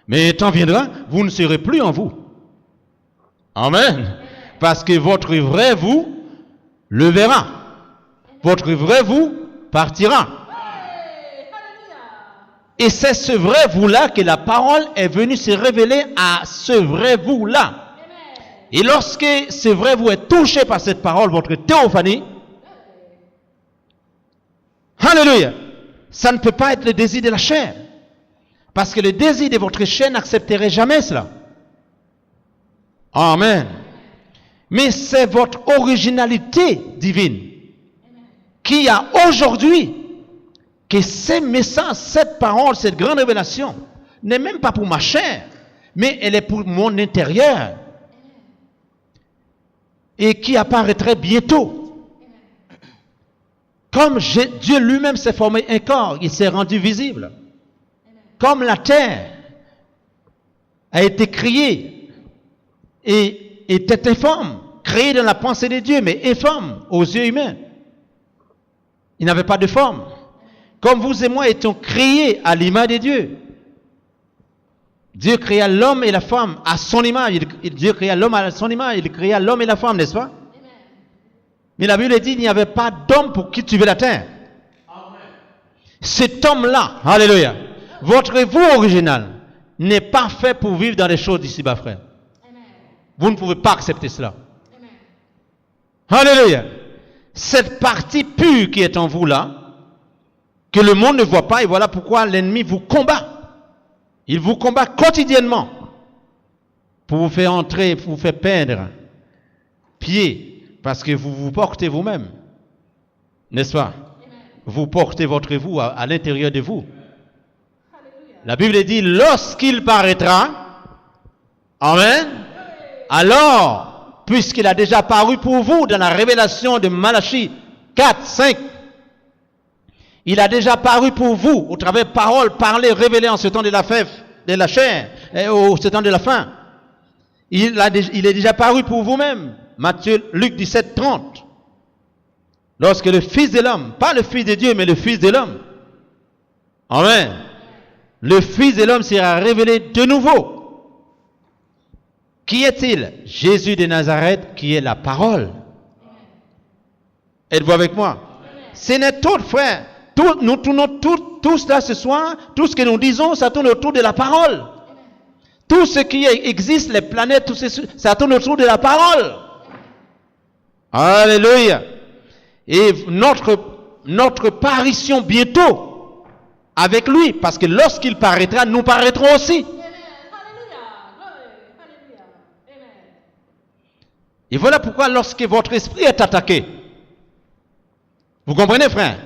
Mais temps viendra, vous ne serez plus en vous. Amen. Parce que votre vrai vous le verra. Votre vrai vous partira. Et c'est ce vrai vous-là que la parole est venue se révéler à ce vrai vous-là. Et lorsque ce vrai vous est touché par cette parole, votre théophanie, alléluia, ça ne peut pas être le désir de la chair. Parce que le désir de votre chair n'accepterait jamais cela. Amen. Mais c'est votre originalité divine qui a aujourd'hui que ces messages, cette parole, cette grande révélation n'est même pas pour ma chair, mais elle est pour mon intérieur et qui apparaîtrait bientôt. Comme Dieu lui-même s'est formé un corps, il s'est rendu visible. Comme la terre a été créée et était informe, créée dans la pensée de Dieu, mais informe aux yeux humains. Il n'avait pas de forme. Comme vous et moi étions créés à l'image de Dieu. Dieu créa l'homme et la femme à son image. Dieu créa l'homme à son image. Il créa l'homme et la femme, n'est-ce pas? Amen. Mais la Bible dit qu'il n'y avait pas d'homme pour cultiver la terre. Amen. Cet homme-là, alléluia, votre vous original, n'est pas fait pour vivre dans les choses d'ici-bas, frère. Amen. Vous ne pouvez pas accepter cela. Amen. Alléluia. Cette partie pure qui est en vous là, que le monde ne voit pas, et voilà pourquoi l'ennemi vous combat. Il vous combat quotidiennement pour vous faire entrer, pour vous faire perdre pied, parce que vous vous portez vous-même. N'est-ce pas? Vous portez votre vous à l'intérieur de vous. La Bible dit, lorsqu'il paraîtra, amen, alors puisqu'il a déjà paru pour vous dans la révélation de Malachie 4, 5. Il a déjà paru pour vous au travers de paroles parlées, révélées en ce temps de la chair, et au ce temps de la fin. Il est déjà paru pour vous-même. Luc 17, 30. Lorsque le Fils de l'homme, pas le Fils de Dieu, mais le Fils de l'homme. Amen. Le Fils de l'homme sera révélé de nouveau. Qui est-il? Jésus de Nazareth, qui est la parole. Êtes-vous avec moi? Ce n'est autre, frère. Nous tournons tout cela ce soir, tout ce que nous disons, ça tourne autour de la parole. Tout ce qui existe, les planètes, tout ça tourne autour de la parole. Alléluia. Et notre apparition bientôt avec lui, parce que lorsqu'il paraîtra, nous paraîtrons aussi. Et voilà pourquoi lorsque votre esprit est attaqué, vous comprenez, frère?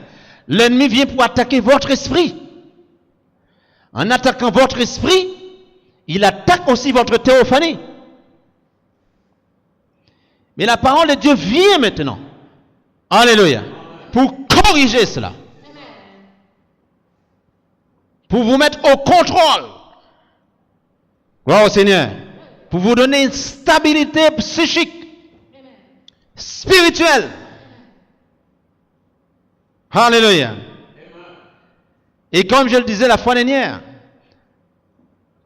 L'ennemi vient pour attaquer votre esprit. En attaquant votre esprit, il attaque aussi votre théophanie. Mais la parole de Dieu vient maintenant. Alléluia. Pour corriger cela. Pour vous mettre au contrôle. Gloire au Seigneur. Pour vous donner une stabilité psychique, spirituelle. Alléluia. Et comme je le disais la fois dernière,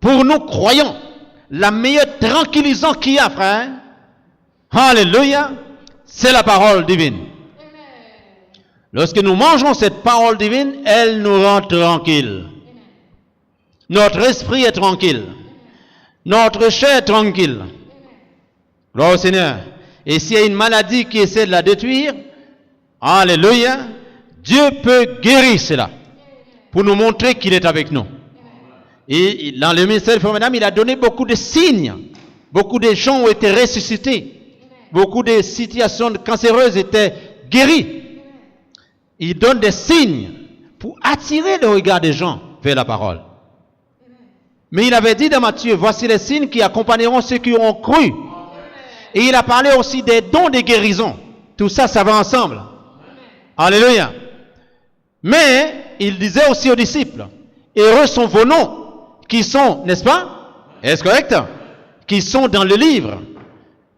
pour nous croyants, la meilleure tranquillisant qu'il y a, frère, alléluia, c'est la parole divine. Lorsque nous mangeons cette parole divine, elle nous rend tranquilles. Notre esprit est tranquille. Notre chair est tranquille. Gloire au Seigneur. Et s'il y a une maladie qui essaie de la détruire, alléluia, Dieu peut guérir cela pour nous montrer qu'il est avec nous. Et dans le ministère de Madame, il a donné beaucoup de signes. Beaucoup de gens ont été ressuscités. Beaucoup de situations cancéreuses étaient guéries. Il donne des signes pour attirer le regard des gens vers la parole. Mais il avait dit dans Matthieu, voici les signes qui accompagneront ceux qui auront cru. Et il a parlé aussi des dons de guérison. Tout ça, ça va ensemble. Alléluia. Mais il disait aussi aux disciples, heureux sont vos noms, qui sont, n'est-ce pas? Est-ce correct? Qui sont dans le livre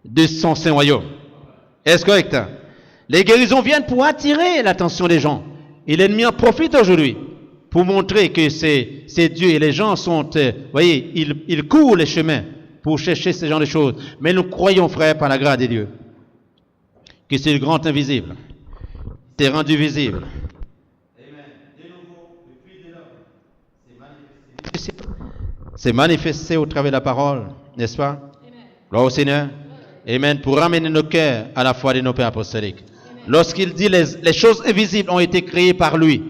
de son saint royaume. Est-ce correct? Les guérisons viennent pour attirer l'attention des gens. Et l'ennemi en profite aujourd'hui pour montrer que c'est Dieu et les gens sont, voyez, ils courent les chemins pour chercher ce genre de choses. Mais nous croyons, frère, par la grâce de Dieu, que c'est le grand invisible. C'est rendu visible. C'est manifesté au travers de la parole, n'est-ce pas? Gloire au Seigneur. Amen. Pour ramener nos cœurs à la foi de nos pères apostoliques. Lorsqu'il dit les choses invisibles ont été créées par lui,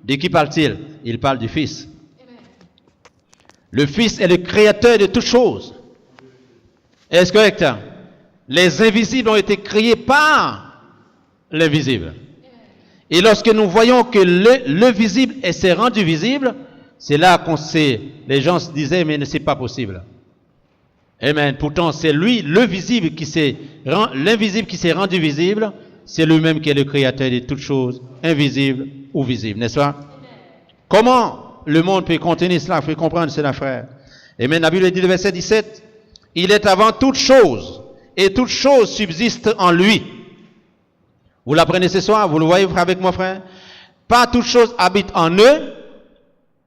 de qui parle-t-il? Il parle du Fils. Le Fils est le créateur de toutes choses. Est-ce correct? Les invisibles ont été créés par l'invisible. Et lorsque nous voyons que le visible s'est rendu visible, c'est là qu'on sait, les gens se disaient, mais c'est pas possible. Amen. Pourtant, c'est lui, l'invisible qui s'est rendu visible, c'est lui-même qui est le créateur de toutes choses, invisibles ou visibles, n'est-ce pas? Comment le monde peut contenir cela? Il faut comprendre cela, frère. Amen. La Bible dit, le verset 17, il est avant toute chose, et toute chose subsiste en lui. Vous l'apprenez ce soir, vous le voyez avec moi, frère? Pas toute chose habite en eux,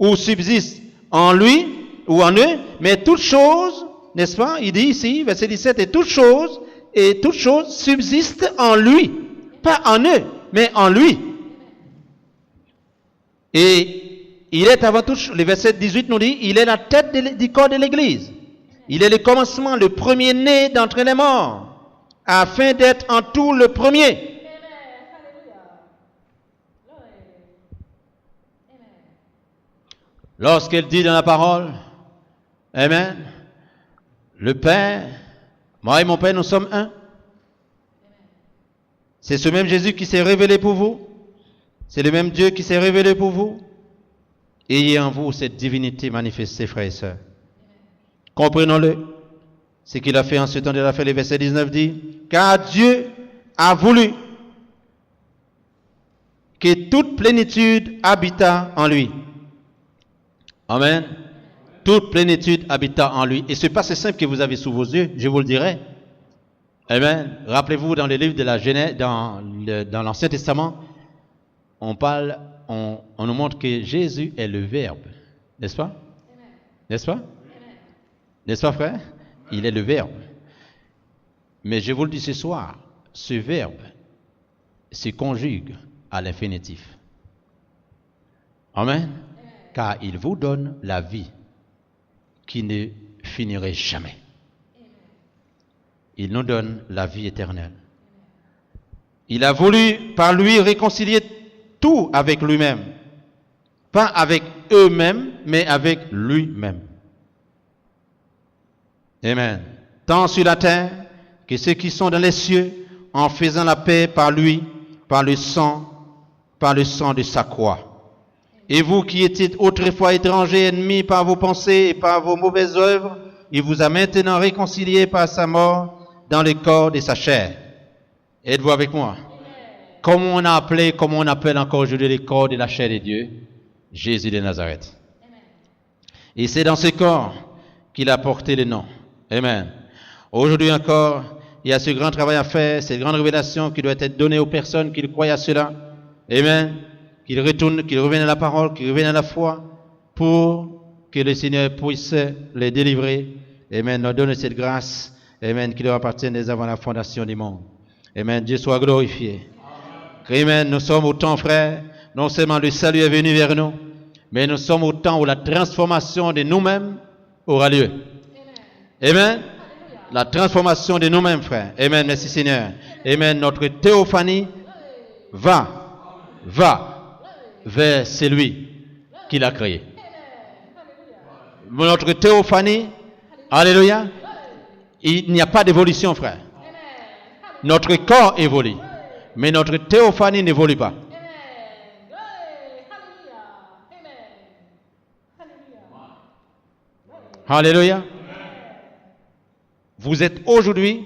ou subsiste en lui, ou en eux, mais toute chose, n'est-ce pas? Il dit ici, verset 17, et toute chose subsiste en lui. Pas en eux, mais en lui. Et il est avant tout, le verset 18 nous dit, il est la tête du corps de l'Église. Il est le commencement, le premier-né d'entre les morts, afin d'être en tout le premier. Lorsqu'elle dit dans la parole, amen, le Père, moi et mon Père, nous sommes un. C'est ce même Jésus qui s'est révélé pour vous. C'est le même Dieu qui s'est révélé pour vous. Ayez en vous cette divinité manifestée, frères et sœurs. Comprenons-le. Ce qu'il a fait en ce temps de la fin, le verset 19 dit, car Dieu a voulu que toute plénitude habita en lui. Amen. Toute plénitude habita en lui. Et ce n'est pas si simple que vous avez sous vos yeux, je vous le dirai. Amen. Rappelez-vous, dans les livres de la Genèse, dans l'Ancien Testament, on nous montre que Jésus est le Verbe. N'est-ce pas? N'est-ce pas? N'est-ce pas, frère? Il est le Verbe. Mais je vous le dis ce soir, ce Verbe se conjugue à l'infinitif. Amen. Car il vous donne la vie qui ne finirait jamais. Il nous donne la vie éternelle. Il a voulu par lui réconcilier tout avec lui-même. Pas avec eux-mêmes, mais avec lui-même. Amen. Tant sur la terre que ceux qui sont dans les cieux, en faisant la paix par lui, par le sang de sa croix. Et vous qui étiez autrefois étrangers, ennemis par vos pensées et par vos mauvaises œuvres, il vous a maintenant réconciliés par sa mort dans le corps de sa chair. Êtes-vous avec moi? Comme on a appelé, comme on appelle encore aujourd'hui le corps de la chair de Dieu, Jésus de Nazareth. Et c'est dans ce corps qu'il a porté le nom. Amen. Aujourd'hui encore, il y a ce grand travail à faire, cette grande révélation qui doit être donnée aux personnes qui croient à cela. Amen. Qu'ils retournent, qu'ils reviennent à la parole, qu'ils reviennent à la foi, pour que le Seigneur puisse les délivrer. Amen. Nous donne cette grâce. Amen. Qui leur appartient dès avant la fondation du monde. Amen. Dieu soit glorifié. Amen. Nous sommes au temps, frère. Non seulement le salut est venu vers nous, mais nous sommes au temps où la transformation de nous-mêmes aura lieu. Amen. La transformation de nous-mêmes, frère. Amen. Merci Seigneur. Amen. Notre théophanie va vers celui qui l'a créé. Notre théophanie, alléluia, il n'y a pas d'évolution, frère. Notre corps évolue, mais notre théophanie n'évolue pas. Alléluia. Vous êtes aujourd'hui,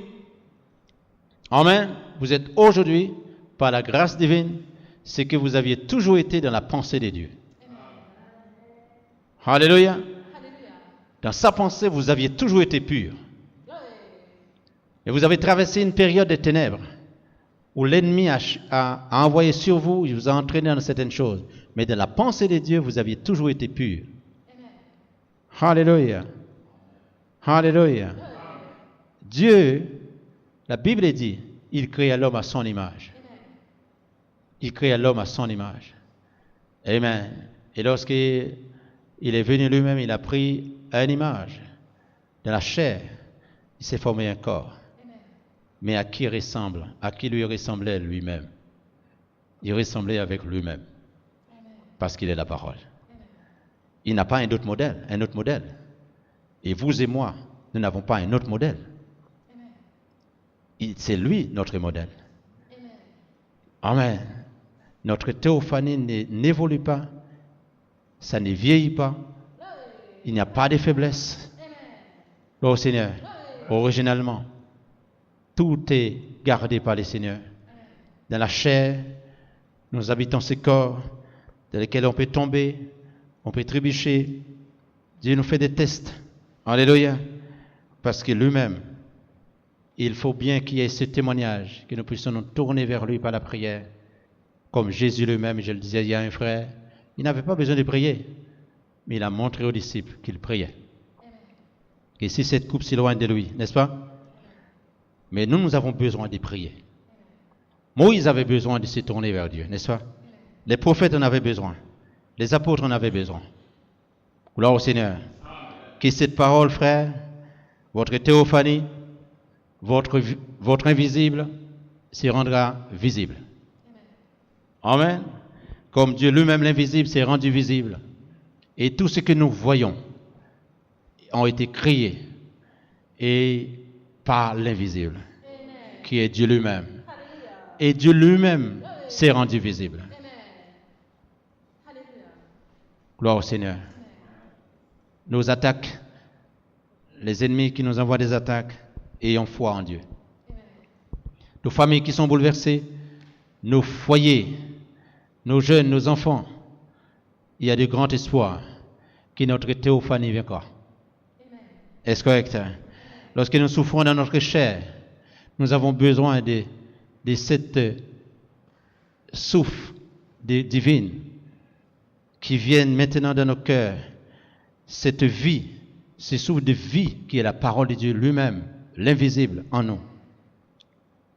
amen, vous êtes aujourd'hui, par la grâce divine, ce que vous aviez toujours été dans la pensée de Dieu. Alléluia. Dans sa pensée, vous aviez toujours été pur. Et vous avez traversé une période de ténèbres où l'ennemi a envoyé sur vous, il vous a entraîné dans certaines choses. Mais dans la pensée de Dieu, vous aviez toujours été pur. Alléluia. Alléluia. Dieu, la Bible dit, il créa l'homme à son image. Il créa l'homme à son image. Amen. Et lorsqu'il est venu lui-même, il a pris une image de la chair. Il s'est formé un corps. Mais à qui ressemble? À qui lui ressemblait lui-même? Il ressemblait avec lui-même. Parce qu'il est la parole. Il n'a pas un autre modèle. Et vous et moi, nous n'avons pas un autre modèle. C'est lui notre modèle. Amen. Notre théophanie n'évolue pas. Ça ne vieillit pas. Il n'y a pas de faiblesse. Ô Seigneur, originalement, tout est gardé par le Seigneur. Dans la chair, nous habitons ce corps dans lequel on peut tomber, on peut trébucher. Dieu nous fait des tests. Alléluia. Parce que lui-même, il faut bien qu'il y ait ce témoignage, que nous puissions nous tourner vers lui par la prière. Comme Jésus lui-même, je le disais, il y a un frère, il n'avait pas besoin de prier, mais il a montré aux disciples qu'il priait. Et si cette coupe s'éloigne de lui, n'est-ce pas? Mais nous avons besoin de prier. Moïse avait besoin de se tourner vers Dieu, n'est-ce pas? Les prophètes en avaient besoin. Les apôtres en avaient besoin. Gloire au Seigneur. Que cette parole, frère, votre théophanie, votre invisible, se rendra visible. Amen. Comme Dieu lui-même, l'invisible, s'est rendu visible. Et tout ce que nous voyons ont été créés et par l'invisible, qui est Dieu lui-même. Et Dieu lui-même s'est rendu visible. Gloire au Seigneur. Nos attaques les ennemis qui nous envoient des attaques, ayons foi en Dieu. Nos familles qui sont bouleversées, nos foyers, nos jeunes, nos enfants, il y a de grands espoirs que notre théophanie viendra. Est-ce correct? Lorsque nous souffrons dans notre chair, nous avons besoin de cette souffle divine qui vienne maintenant dans nos cœurs, cette vie, ce souffle de vie qui est la parole de Dieu lui-même, l'invisible en nous,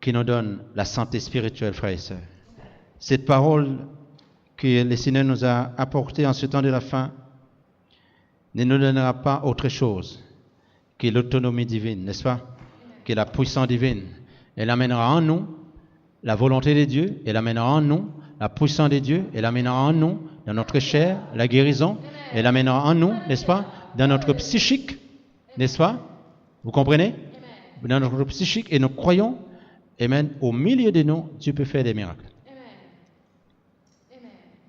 qui nous donne la santé spirituelle, frères et sœurs. Cette parole que le Seigneur nous a apportée en ce temps de la fin ne nous donnera pas autre chose que l'autonomie divine, n'est-ce pas? Que la puissance divine. Elle amènera en nous la volonté de Dieu, elle amènera en nous la puissance de Dieu, elle amènera en nous, dans notre chair, la guérison, elle amènera en nous, n'est-ce pas? Dans notre psychique, n'est-ce pas? Vous comprenez? Dans notre psychique, et nous croyons, amen, au milieu de nous, Dieu peut faire des miracles.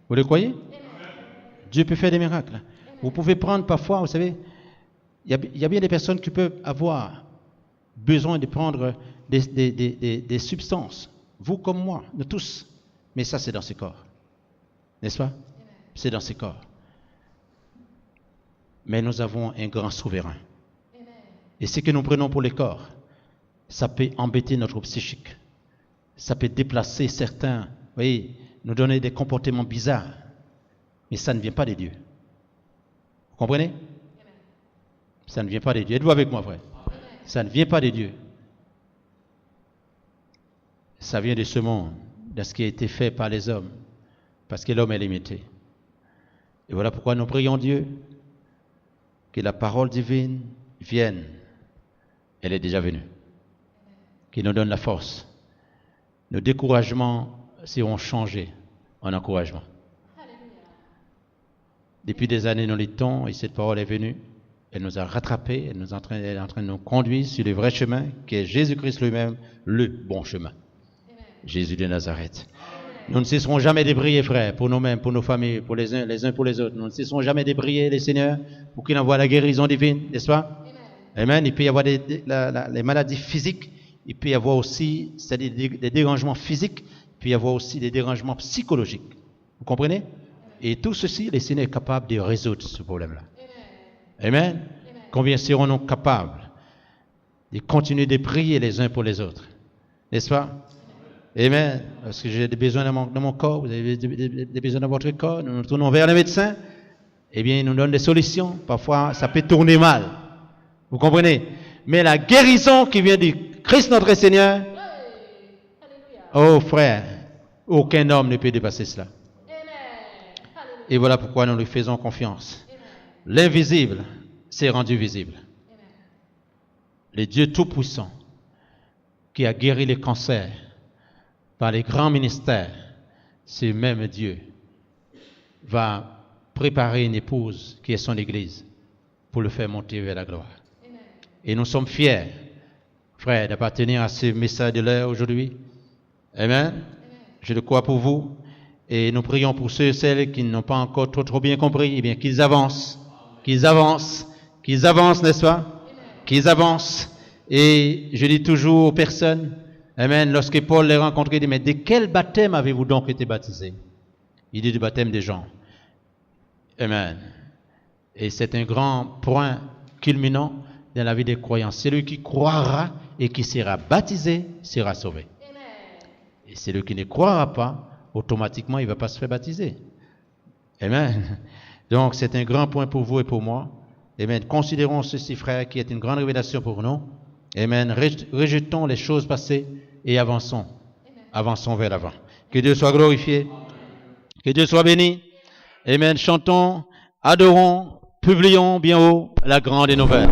Vous le croyez? Dieu peut faire des miracles. Vous pouvez prendre parfois, vous savez, il y a bien des personnes qui peuvent avoir besoin de prendre des substances. Vous comme moi, nous tous. Mais ça, c'est dans ce corps. N'est-ce pas? C'est dans ce corps. Mais nous avons un grand souverain. Et ce que nous prenons pour le corps, ça peut embêter notre psychique. Ça peut déplacer certains, vous voyez, nous donner des comportements bizarres. Mais ça ne vient pas de Dieu. Vous comprenez? Ça ne vient pas de Dieu. Êtes-vous avec moi, frère? Ça ne vient pas de Dieu. Ça vient de ce monde, de ce qui a été fait par les hommes, parce que l'homme est limité. Et voilà pourquoi nous prions Dieu que la parole divine vienne. Elle est déjà venue. Qu'il nous donne la force. Nos découragements seront changés en encouragement. Depuis des années, nous luttons et cette parole est venue. Elle nous a rattrapés, elle est en train de nous conduire sur le vrai chemin, qui est Jésus-Christ lui-même, le bon chemin. Jésus de Nazareth. Nous ne cesserons jamais de prier, frères, pour nous-mêmes, pour nos familles, pour les uns pour les autres. Nous ne cesserons jamais de prier, les Seigneurs, pour qu'il envoie la guérison divine, n'est-ce pas? Amen. Il peut y avoir les maladies physiques, il peut y avoir aussi, c'est-à-dire des dérangements physiques, il peut y avoir aussi des dérangements psychologiques. Vous comprenez? Et tout ceci, le Seigneur est capable de résoudre ce problème-là. Amen. Combien serons-nous capables de continuer de prier les uns pour les autres? N'est-ce pas? Amen. Parce que j'ai des besoins dans mon corps, vous avez des besoins dans votre corps, nous nous tournons vers les médecins, eh bien, ils nous donnent des solutions. Parfois, ça peut tourner mal. Vous comprenez? Mais la guérison qui vient du Christ notre Seigneur, oh frère, aucun homme ne peut dépasser cela. Et voilà pourquoi nous lui faisons confiance. L'invisible s'est rendu visible. Le Dieu Tout-Puissant qui a guéri les cancers par les grands ministères, ce même Dieu va préparer une épouse qui est son Église pour le faire monter vers la gloire. Amen. Et nous sommes fiers, frères, d'appartenir à ce message de l'heure aujourd'hui. Amen. Amen. Je le crois pour vous. Et nous prions pour ceux et celles qui n'ont pas encore trop bien compris, eh bien qu'ils avancent, n'est-ce pas? Amen. Qu'ils avancent. Et je dis toujours aux personnes, amen, lorsque Paul les rencontrait, il dit, mais de quel baptême avez-vous donc été baptisés? Il dit du baptême des gens. Amen. Et c'est un grand point culminant dans la vie des croyants. Celui qui croira et qui sera baptisé sera sauvé. Amen. Et celui qui ne croira pas, automatiquement, il ne va pas se faire baptiser. Amen. Donc, c'est un grand point pour vous et pour moi. Amen. Considérons ceci, frère, qui est une grande révélation pour nous. Amen. Rejetons les choses passées et avançons. Amen. Avançons vers l'avant. Que Dieu soit glorifié. Que Dieu soit béni. Amen. Chantons, adorons, publions bien haut la grande nouvelle.